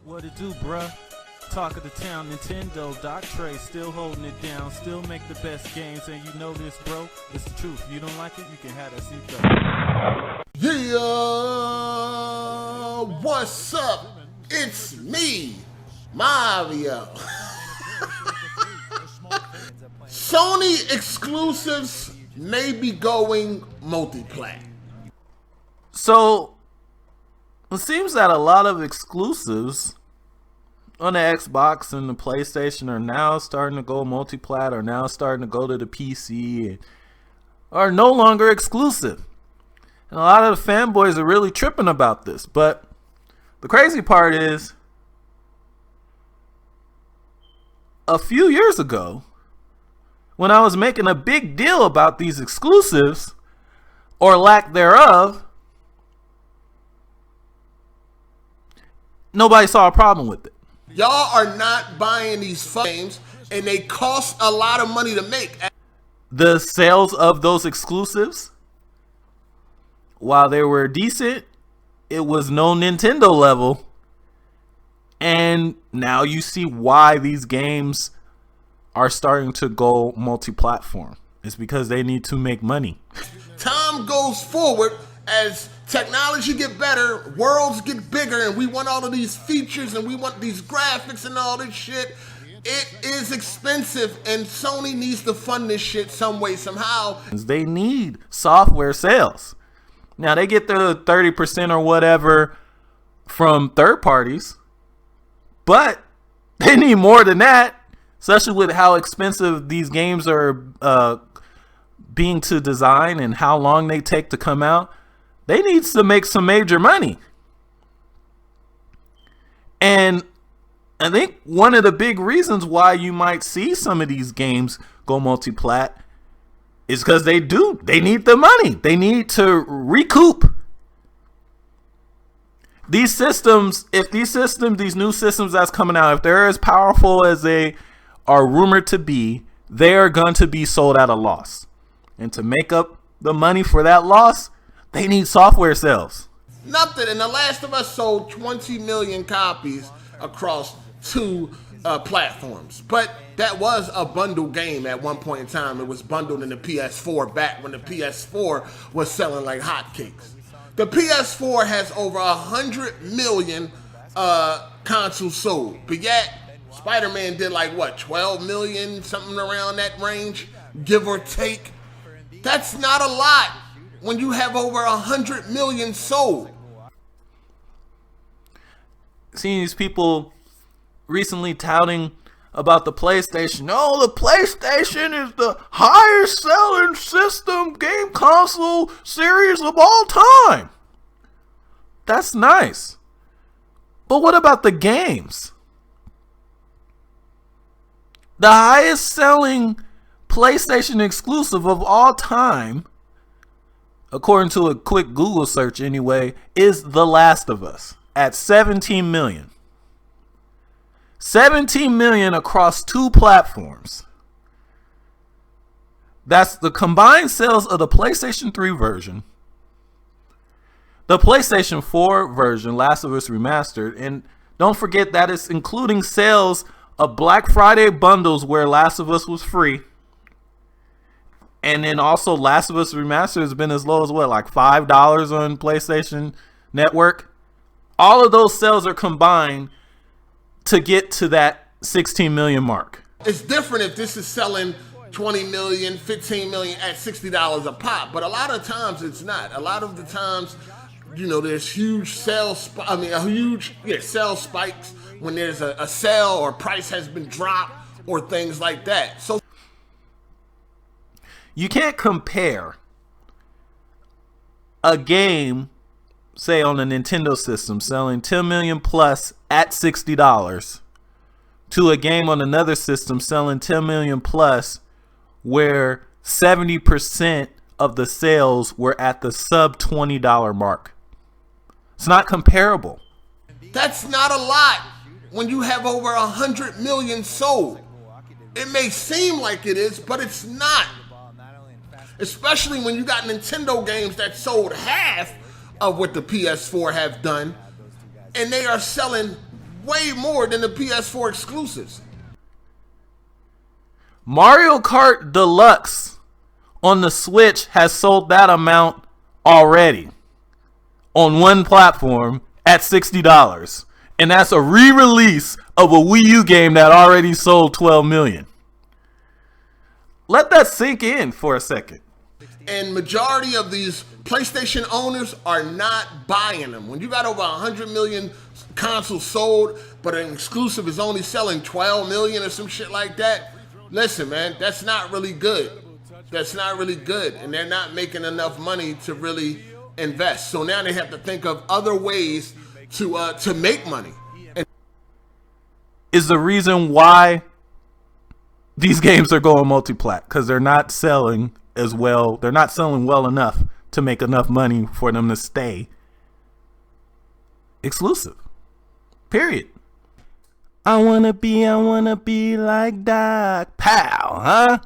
What it do, bruh? Talk of the town, Nintendo, Doc Trey still holding it down, still make the best games, and you know this, bro. It's the truth. You don't like it, you can have that seat though. Yeah, what's up? It's me, Mario. Sony exclusives may be going multi-plat. So, it seems that a lot of exclusives on the Xbox and the PlayStation are now starting to go multi-plat, are now starting to go to the PC, and are no longer exclusive. And a lot of the fanboys are really tripping about this. But the crazy part is, a few years ago, when I was making a big deal about these exclusives, or lack thereof, nobody saw a problem with it. Y'all are not buying these games, and they cost a lot of money to make. The sales of those exclusives, while they were decent, it was no Nintendo level. And now you see why these games are starting to go multi-platform. It's because they need to make money. Time goes forward as technology get better, worlds get bigger, and we want all of these features and we want these graphics and all this shit. It is expensive, and Sony needs to fund this shit some way, somehow. They need software sales. Now, they get the 30% or whatever from third parties, but they need more than that, especially with how expensive these games are being to design and how long they take to come out. They need to make some major money. And I think one of the big reasons why you might see some of these games go multi-plat is because they need the money. They need to recoup. These systems, these new systems that's coming out, if they're as powerful as they are rumored to be, they are going to be sold at a loss. And to make up the money for that loss, they need software sales. Nothing. And The Last of Us sold 20 million copies across 2 platforms. But that was a bundle game at one point in time. It was bundled in the PS4 back when the PS4 was selling like hotcakes. The PS4 has over 100 million consoles sold. But yet, Spider-Man did like, what, 12 million, something around that range, give or take. That's not a lot when you have over 100 million sold. Seeing these people recently touting about the PlayStation. Oh, the PlayStation is the highest selling system game console series of all time. That's nice. But what about the games? The highest selling PlayStation exclusive of all time, according to a quick Google search anyway, is The Last of Us at 17 million. 17 million across 2 platforms. That's the combined sales of the PlayStation 3 version, the PlayStation 4 version, Last of Us Remastered, and don't forget that it's including sales of Black Friday bundles where Last of Us was free. And then also Last of Us Remastered has been as low as what, like $5 on PlayStation Network. All of those sales are combined to get to that 16 million mark. It's different if this is selling 20 million, 15 million at $60 a pop, but a lot of times it's not. A lot of the times, you know, there's huge sales spikes when there's a sale or price has been dropped or things like that. So you can't compare a game, say on a Nintendo system, selling 10 million plus at $60 to a game on another system selling 10 million plus where 70% of the sales were at the sub $20 mark. It's not comparable. That's not a lot when you have over 100 million sold. It may seem like it is, but it's not. Especially when you got Nintendo games that sold half of what the PS4 have done, and they are selling way more than the PS4 exclusives. Mario Kart Deluxe on the Switch has sold that amount already on one platform at $60. And that's a re-release of a Wii U game that already sold 12 million. Let that sink in for a second. And majority of these PlayStation owners are not buying them. When you got over 100 million consoles sold, but an exclusive is only selling 12 million or some shit like that, listen, man, that's not really good. That's not really good. And they're not making enough money to really invest. So now they have to think of other ways to make money. And is the reason why these games are going multi-plat, because they're not selling as well. They're not selling well enough to make enough money for them to stay exclusive. Period. I wanna be like Doc Pow, huh?